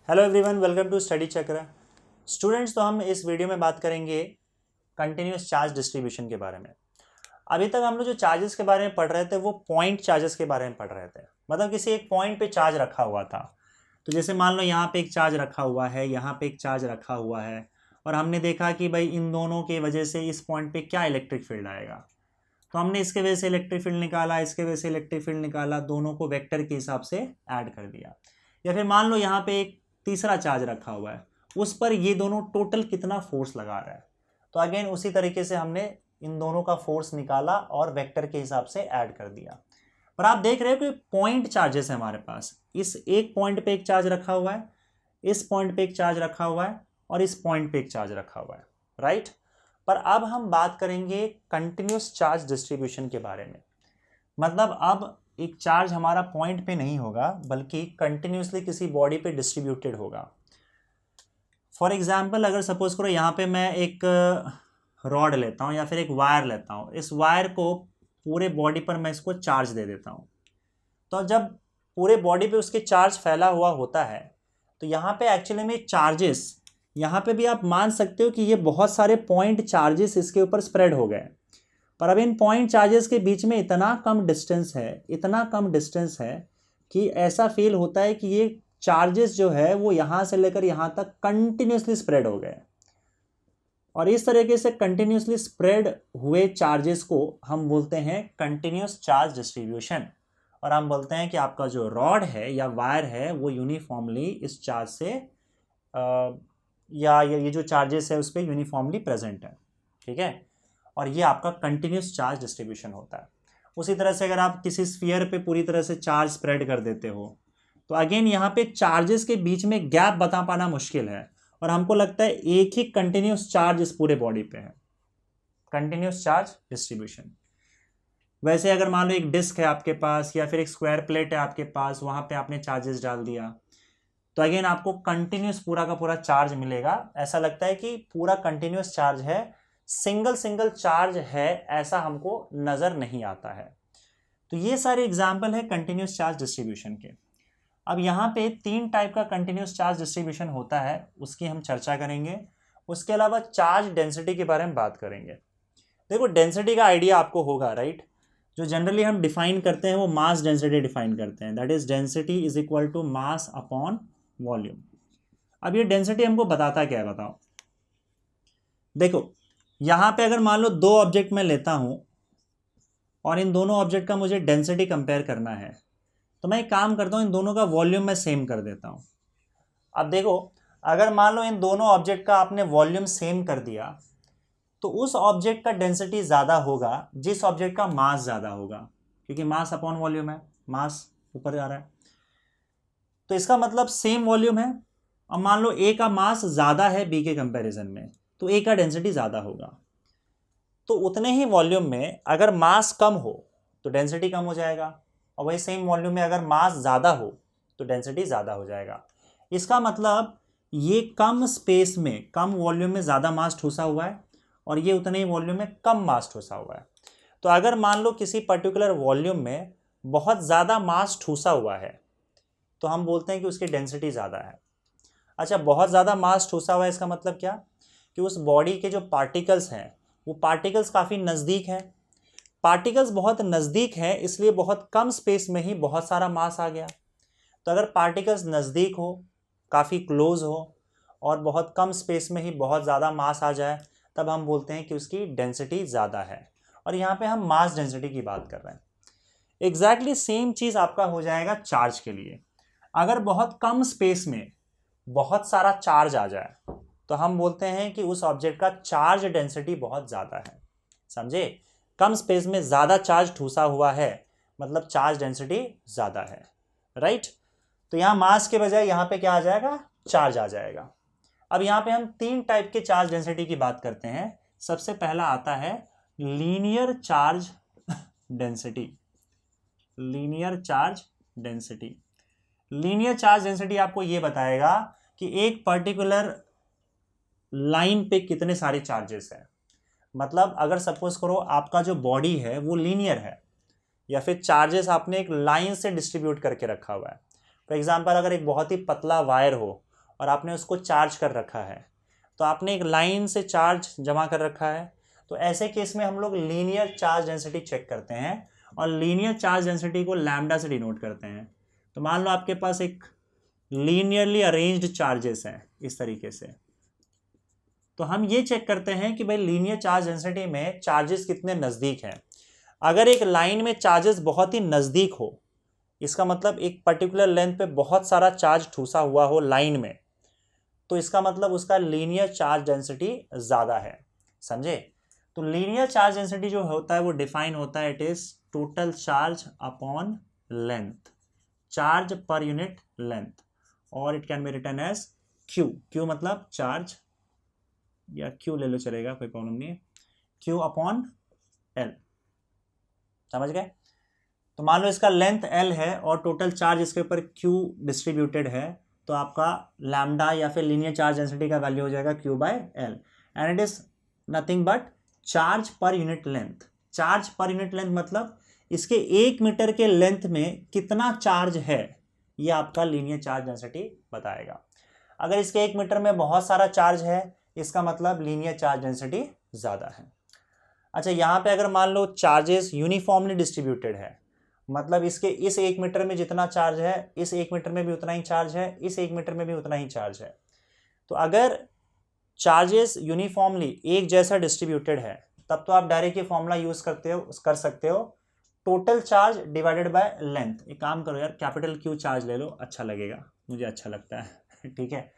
Hello everyone, welcome to study Chakra. Students, तो हम इस वीडियो में बात करेंगे कंटिन्यूस चार्ज डिस्ट्रीब्यूशन के बारे में। अभी तक हम लोग जो चार्जेस के बारे में पढ़ रहे थे वो पॉइंट चार्जेस के बारे में पढ़ रहे थे। मतलब किसी एक पॉइंट पे चार्ज रखा हुआ था। तो जैसे मान लो यहाँ पे एक चार्ज रखा हुआ है, यहाँ पे एक चार्ज रखा हुआ है, और हमने देखा कि भाई इन दोनों की वजह से इस पॉइंट पे क्या इलेक्ट्रिक फील्ड आएगा। तो हमने इसके वजह से इलेक्ट्रिक फील्ड निकाला, इसके वजह से इलेक्ट्रिक फील्ड निकाला, दोनों को वेक्टर के हिसाब से ऐड कर दिया। या फिर मान लो यहाँ पे एक तीसरा चार्ज रखा हुआ है, उस पर ये दोनों टोटल कितना फोर्स लगा रहा है। तो अगेन उसी तरीके से हमने इन दोनों का फोर्स निकाला और वेक्टर के हिसाब से ऐड कर दिया। पर आप देख रहे हो कि पॉइंट चार्जेस है हमारे पास। इस एक पॉइंट पे एक चार्ज रखा हुआ है, इस पॉइंट पे एक चार्ज रखा हुआ है, और इस पॉइंट पे एक चार्ज रखा हुआ है, राइट। पर अब हम बात करेंगे कंटिन्यूस चार्ज डिस्ट्रीब्यूशन के बारे में। मतलब अब एक चार्ज हमारा पॉइंट पे नहीं होगा बल्कि कंटिन्यूसली किसी बॉडी पे डिस्ट्रीब्यूटेड होगा। फॉर एग्जाम्पल, अगर सपोज करो यहाँ पे मैं एक रॉड लेता हूँ या फिर एक वायर लेता हूँ, इस वायर को पूरे बॉडी पर मैं इसको चार्ज दे देता हूँ। तो जब पूरे बॉडी पे उसके चार्ज फैला हुआ होता है तो यहाँ पे एक्चुअली में चार्जेस, यहाँ पे भी आप मान सकते हो कि ये बहुत सारे पॉइंट चार्जेस इसके ऊपर स्प्रेड हो गए। पर अब इन पॉइंट चार्जेस के बीच में इतना कम डिस्टेंस है, इतना कम डिस्टेंस है कि ऐसा फील होता है कि ये चार्जेस जो है वो यहाँ से लेकर यहाँ तक कंटिन्यूसली स्प्रेड हो गए। और इस तरीके से कंटिन्यूसली स्प्रेड हुए चार्जेस को हम बोलते हैं कंटिन्यूस चार्ज डिस्ट्रीब्यूशन। और हम बोलते हैं कि आपका जो रॉड है या वायर है वो यूनिफॉर्मली इस चार्ज से या ये जो चार्जेस है उस पर यूनिफॉर्मली प्रेजेंट है, ठीक है। और ये आपका कंटिन्यूस चार्ज डिस्ट्रीब्यूशन होता है। उसी तरह से अगर आप किसी स्फीयर पे पूरी तरह से चार्ज स्प्रेड कर देते हो तो अगेन यहाँ पे चार्जेस के बीच में गैप बता पाना मुश्किल है, और हमको लगता है एक ही कंटिन्यूस चार्ज इस पूरे बॉडी पे है, कंटिन्यूस चार्ज डिस्ट्रीब्यूशन। वैसे अगर मान लो एक डिस्क है आपके पास या फिर एक स्क्वायर प्लेट है आपके पास, वहां पे आपने चार्जेस डाल दिया तो अगेन आपको कंटिन्यूस पूरा का पूरा चार्ज मिलेगा। ऐसा लगता है कि पूरा कंटिन्यूस चार्ज है, सिंगल सिंगल चार्ज है ऐसा हमको नजर नहीं आता है। तो ये सारे एग्जाम्पल है कंटिन्यूस चार्ज डिस्ट्रीब्यूशन के। अब यहाँ पे 3 टाइप का कंटिन्यूस चार्ज डिस्ट्रीब्यूशन होता है, उसकी हम चर्चा करेंगे। उसके अलावा चार्ज डेंसिटी के बारे में बात करेंगे। देखो, डेंसिटी का आइडिया आपको होगा, राइट। जो जनरली हम डिफाइन करते हैं वो मास डेंसिटी डिफाइन करते हैं, that is density is equal to mass upon volume. अब ये डेंसिटी हमको बताता क्या है, बताओ। देखो, यहाँ पे अगर मान लो 2 ऑब्जेक्ट मैं लेता हूँ और इन दोनों ऑब्जेक्ट का मुझे डेंसिटी कंपेयर करना है, तो मैं एक काम करता हूँ, इन दोनों का वॉल्यूम मैं सेम कर देता हूँ। अब देखो, अगर मान लो इन दोनों ऑब्जेक्ट का आपने वॉल्यूम सेम कर दिया तो उस ऑब्जेक्ट का डेंसिटी ज़्यादा होगा जिस ऑब्जेक्ट का मास ज़्यादा होगा, क्योंकि मास अपॉन वॉल्यूम है, मास ऊपर जा रहा है। तो इसका मतलब सेम वॉल्यूम है। अब मान लो ए का मास ज़्यादा है बी के कंपैरिजन में, तो ए का डेंसिटी ज़्यादा होगा। तो उतने ही वॉल्यूम में अगर मास कम हो तो डेंसिटी कम हो जाएगा, और वही सेम वॉल्यूम में अगर मास ज़्यादा हो तो डेंसिटी ज़्यादा हो जाएगा। इसका मतलब ये कम स्पेस में कम वॉल्यूम में ज़्यादा मास ठूसा हुआ है और ये उतने ही वॉल्यूम में कम मास ठूसा हुआ है। तो अगर मान लो किसी पर्टिकुलर वॉल्यूम में बहुत ज़्यादा मास ठूसा हुआ है तो हम बोलते हैं कि उसकी डेंसिटी ज़्यादा है। अच्छा, बहुत ज़्यादा मास ठूसा हुआ है इसका मतलब क्या, कि उस बॉडी के जो पार्टिकल्स हैं वो पार्टिकल्स काफ़ी नज़दीक हैं। पार्टिकल्स बहुत नज़दीक हैं इसलिए बहुत कम स्पेस में ही बहुत सारा मास आ गया। तो अगर पार्टिकल्स नज़दीक हो, काफ़ी क्लोज हो और बहुत कम स्पेस में ही बहुत ज़्यादा मास आ जाए तब हम बोलते हैं कि उसकी डेंसिटी ज़्यादा है। और यहाँ पे हम मास डेंसिटी की बात कर रहे हैं। एग्जैक्टली सेम चीज़ आपका हो जाएगा चार्ज के लिए। अगर बहुत कम स्पेस में बहुत सारा चार्ज आ जाए तो हम बोलते हैं कि उस ऑब्जेक्ट का चार्ज डेंसिटी बहुत ज़्यादा है। समझे, कम स्पेस में ज़्यादा चार्ज ठूसा हुआ है मतलब चार्ज डेंसिटी ज़्यादा है, राइट। तो यहाँ मास के बजाय यहाँ पे क्या आ जाएगा, चार्ज आ जाएगा। अब यहाँ पे हम 3 टाइप के चार्ज डेंसिटी की बात करते हैं। सबसे पहला आता है linear charge density. Linear charge density, linear charge density आपको ये बताएगा कि एक पर्टिकुलर लाइन पे कितने सारे चार्जेस हैं। मतलब अगर सपोज करो आपका जो बॉडी है वो लीनियर है या फिर चार्जेस आपने एक लाइन से डिस्ट्रीब्यूट करके रखा हुआ है। फॉर एग्जांपल, अगर एक बहुत ही पतला वायर हो और आपने उसको चार्ज कर रखा है, तो आपने एक लाइन से चार्ज जमा कर रखा है, तो ऐसे केस में हम लोग लीनियर चार्ज डेंसिटी चेक करते हैं और लीनियर चार्ज डेंसिटी को लैम्डा से डिनोट करते हैं। तो मान लो आपके पास एक लीनियरली अरेंज्ड चार्जेस हैं इस तरीके से, तो हम ये चेक करते हैं कि भाई लीनियर चार्ज डेंसिटी में चार्जेस कितने नज़दीक हैं। अगर एक लाइन में चार्जेस बहुत ही नज़दीक हो, इसका मतलब एक पर्टिकुलर लेंथ पे बहुत सारा चार्ज ठूसा हुआ हो लाइन में, तो इसका मतलब उसका लीनियर चार्ज डेंसिटी ज़्यादा है। समझे? तो लीनियर चार्ज डेंसिटी जो होता है वो डिफाइन होता है, it is total charge upon length, charge पर यूनिट लेंथ, और it can be written as Q. Q मतलब चार्ज, या क्यू ले लो चलेगा, कोई प्रॉब्लम नहीं है, क्यू अपॉन एल। समझ गए? तो मान लो इसका लेंथ एल है और टोटल चार्ज इसके ऊपर क्यू डिस्ट्रीब्यूटेड है, तो आपका लैम्डा या फिर लीनियर चार्ज डेंसिटी का वैल्यू हो जाएगा Q by L, and it is nothing but charge पर यूनिट लेंथ। चार्ज पर यूनिट लेंथ मतलब इसके 1 मीटर के लेंथ में कितना चार्ज है, ये आपका लीनियर चार्ज डेंसिटी बताएगा। अगर इसके 1 मीटर में बहुत सारा चार्ज है, इसका मतलब लीनियर चार्ज डेंसिटी ज़्यादा है। अच्छा, यहाँ पे अगर मान लो चार्जेस यूनिफॉर्मली डिस्ट्रीब्यूटेड है, मतलब इसके इस 1 मीटर में जितना चार्ज है, इस 1 मीटर में भी उतना ही चार्ज है, इस 1 मीटर में भी उतना ही चार्ज है, तो अगर चार्जेस यूनिफॉर्मली एक जैसा डिस्ट्रीब्यूटेड है, तब तो आप डायरेक्ट ये फॉर्मूला यूज कर सकते हो, total charge divided by length. एक काम करो यार, कैपिटल क्यू चार्ज ले लो, अच्छा लगेगा, मुझे अच्छा लगता है ठीक है।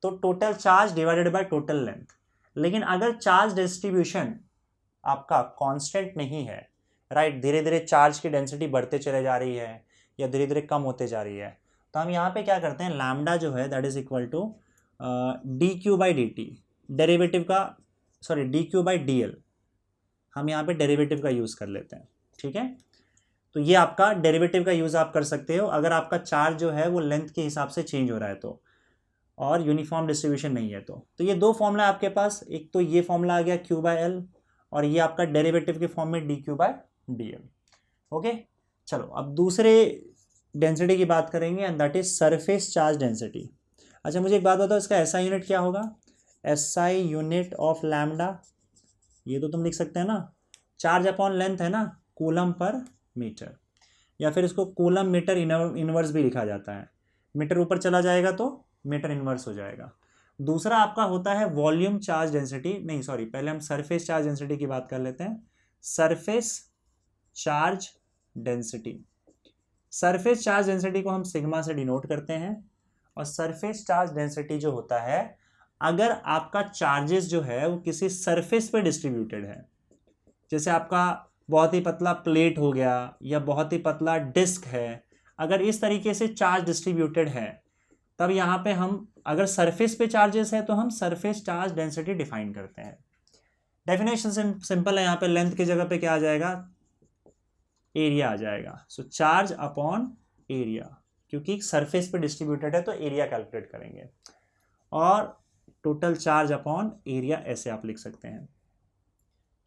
तो total charge divided by total length. लेकिन अगर चार्ज डिस्ट्रीब्यूशन आपका कांस्टेंट नहीं है, राइट, धीरे धीरे चार्ज की डेंसिटी बढ़ते चले जा रही है या धीरे धीरे कम होते जा रही है, तो हम यहाँ पे क्या करते हैं, लैम्डा जो है that is equal to D Q by D T, derivative का, sorry D Q by D L, हम यहाँ पे डेरिवेटिव का यूज़ कर लेते हैं। ठीक है, तो ये आपका डेरिवेटिव का यूज़ आप कर सकते हो अगर आपका चार्ज जो है वो लेंथ के हिसाब से चेंज हो रहा है तो, और यूनिफॉर्म डिस्ट्रीब्यूशन नहीं है तो ये दो फॉर्मूला है आपके पास, एक तो ये फॉर्मूला आ गया क्यू बाय एल, और ये आपका डेरिवेटिव के फॉर्म में D Q by D L. Okay, चलो अब दूसरे डेंसिटी की बात करेंगे, and that is surface charge density. अच्छा, मुझे एक बात बताओ, इसका एसआई यूनिट क्या होगा? एसआई यूनिट ऑफ लैम्डा, ये तो तुम लिख सकते हैं ना, चार्ज अपॉन लेंथ है ना, कूलम पर मीटर, या फिर इसको कूलम मीटर इनवर्स भी लिखा जाता है, मीटर ऊपर चला जाएगा तो मीटर इनवर्स हो जाएगा। दूसरा आपका होता है वॉल्यूम चार्ज डेंसिटी, नहीं सॉरी, पहले हम सरफेस चार्ज डेंसिटी की बात कर लेते हैं। Surface charge density, surface charge density को हम सिग्मा से डिनोट करते हैं, और सरफेस चार्ज डेंसिटी जो होता है, अगर आपका चार्जेस जो है वो किसी सरफेस पे डिस्ट्रीब्यूटेड है, जैसे आपका बहुत ही पतला प्लेट हो गया या बहुत ही पतला डिस्क है, अगर इस तरीके से चार्ज डिस्ट्रीब्यूटेड है, तब यहाँ पे हम अगर सरफेस पे चार्जेस है तो हम सरफेस चार्ज डेंसिटी डिफाइन करते हैं। डेफिनेशन सिंपल है, यहाँ पे लेंथ की जगह पे क्या आ जाएगा, एरिया आ जाएगा। सो चार्ज अपॉन एरिया, क्योंकि सरफेस पे डिस्ट्रीब्यूटेड है तो एरिया कैलकुलेट करेंगे, और टोटल चार्ज अपॉन एरिया ऐसे आप लिख सकते हैं।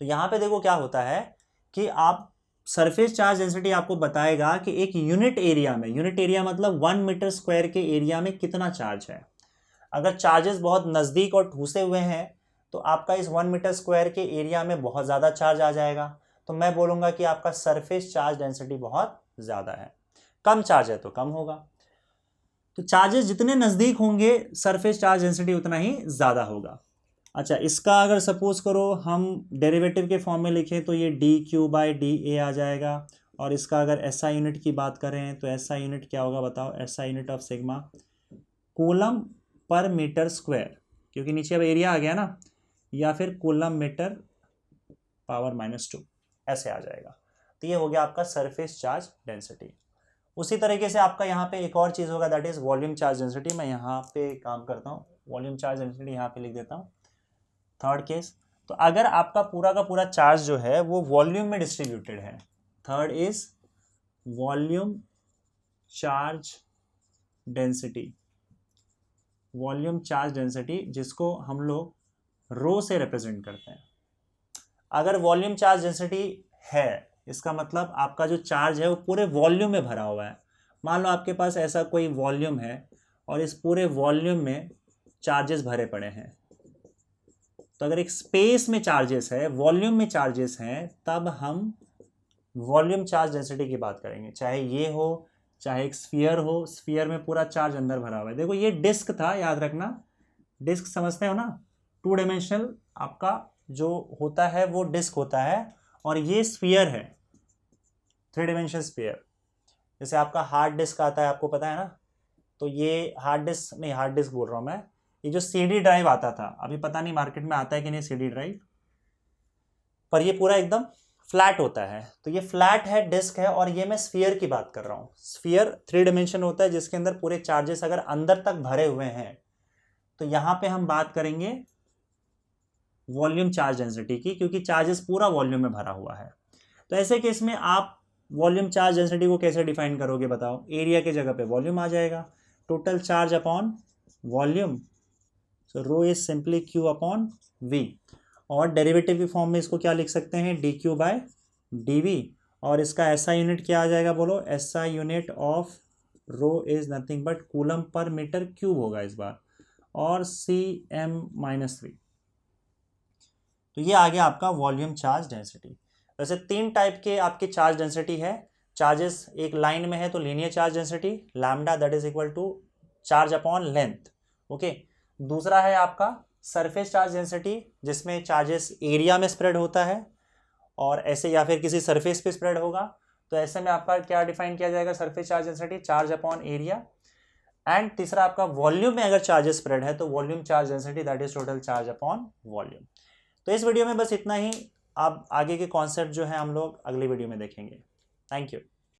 तो यहाँ पे देखो क्या होता है कि आप सरफेस चार्ज डेंसिटी आपको बताएगा कि एक यूनिट एरिया में, यूनिट एरिया मतलब 1 मीटर स्क्वायर के एरिया में कितना चार्ज है। अगर चार्जेस बहुत नज़दीक और ठूसे हुए हैं तो आपका इस 1 मीटर स्क्वायर के एरिया में बहुत ज़्यादा चार्ज आ जाएगा, तो मैं बोलूँगा कि आपका सरफेस चार्ज डेंसिटी बहुत ज़्यादा है। कम चार्ज है तो कम होगा, तो चार्जेस जितने नज़दीक होंगे सरफेस चार्ज डेंसिटी उतना ही ज़्यादा होगा। अच्छा, इसका अगर सपोज करो हम डेरिवेटिव के फॉर्म में लिखें तो ये D Q by D A आ जाएगा, और इसका अगर एसआई यूनिट की बात करें तो एसआई यूनिट क्या होगा बताओ, SI unit of sigma coulomb per metre square, क्योंकि नीचे अब एरिया आ गया ना, या फिर कूलम मीटर पावर -2 ऐसे आ जाएगा। तो ये हो गया आपका सरफेस चार्ज डेंसिटी। उसी तरीके से आपका यहाँ पे एक और चीज़ होगा, that is volume charge density. मैं यहाँ पे काम करता हूँ, वॉल्यूम चार्ज डेंसिटी यहाँ पे लिख देता हूँ। थर्ड केस, तो अगर आपका पूरा का पूरा चार्ज जो है वो वॉल्यूम में डिस्ट्रीब्यूटेड है, third is volume charge density, volume charge density जिसको हम लोग रो से रिप्रेजेंट करते हैं। अगर वॉल्यूम चार्ज डेंसिटी है, इसका मतलब आपका जो चार्ज है वो पूरे वॉल्यूम में भरा हुआ है। मान लो आपके पास ऐसा कोई वॉल्यूम है और इस पूरे वॉल्यूम में चार्जेस भरे पड़े हैं। तो अगर एक स्पेस में चार्जेस है, वॉल्यूम में चार्जेस हैं, तब हम वॉल्यूम चार्ज डेंसिटी की बात करेंगे। चाहे ये हो, चाहे एक स्फीयर हो, स्फीयर में पूरा चार्ज अंदर भरा हुआ है। देखो ये डिस्क था, याद रखना, डिस्क समझते हो ना, 2 डायमेंशनल आपका जो होता है वो डिस्क होता है, और ये स्फीयर है, 3 डायमेंशनल स्फीयर। जैसे आपका हार्ड डिस्क आता है, आपको पता है ना, तो ये हार्ड डिस्क नहीं, हार्ड डिस्क बोल रहा हूँ मैं, ये जो सीडी ड्राइव आता था, अभी पता नहीं मार्केट में आता है कि नहीं सीडी ड्राइव, पर ये पूरा एकदम फ्लैट होता है। तो ये फ्लैट है, डिस्क है, और ये मैं स्फीयर की बात कर रहा हूँ। स्फीयर 3 डायमेंशन होता है जिसके अंदर पूरे चार्जेस अगर अंदर तक भरे हुए हैं, तो यहाँ पे हम बात करेंगे वॉल्यूम चार्ज डेंसिटी की, क्योंकि चार्जेस पूरा वॉल्यूम में भरा हुआ है। तो ऐसे केस में आप वॉल्यूम चार्ज डेंसिटी को कैसे डिफाइन करोगे बताओ? एरिया के जगह पे वॉल्यूम आ जाएगा, total charge upon volume, so rho is simply Q upon V. और डेरिवेटिव की फॉर्म में इसको क्या लिख सकते हैं? D Q by D V. और इसका एसआई यूनिट क्या आ जाएगा बोलो? SI unit of rho is nothing but coulomb per metre cube होगा इस बार, और CM-3। तो ये आ गया आपका वॉल्यूम चार्ज डेंसिटी। वैसे 3 टाइप के आपके चार्ज डेंसिटी है। चार्जेस एक लाइन में है तो linear charge density lambda that is equal to charge upon length, okay. दूसरा है आपका सरफेस चार्ज डेंसिटी, जिसमें चार्जेस एरिया में स्प्रेड होता है, और ऐसे या फिर किसी सरफेस पे स्प्रेड होगा। तो ऐसे में आपका क्या डिफाइन किया जाएगा? Surface charge density, charge upon area. And तीसरा आपका वॉल्यूम में अगर चार्जेस स्प्रेड है तो volume charge density that is total charge upon volume. तो इस वीडियो में बस इतना ही। आप आगे के कॉन्सेप्ट जो है हम लोग अगली वीडियो में देखेंगे। Thank you.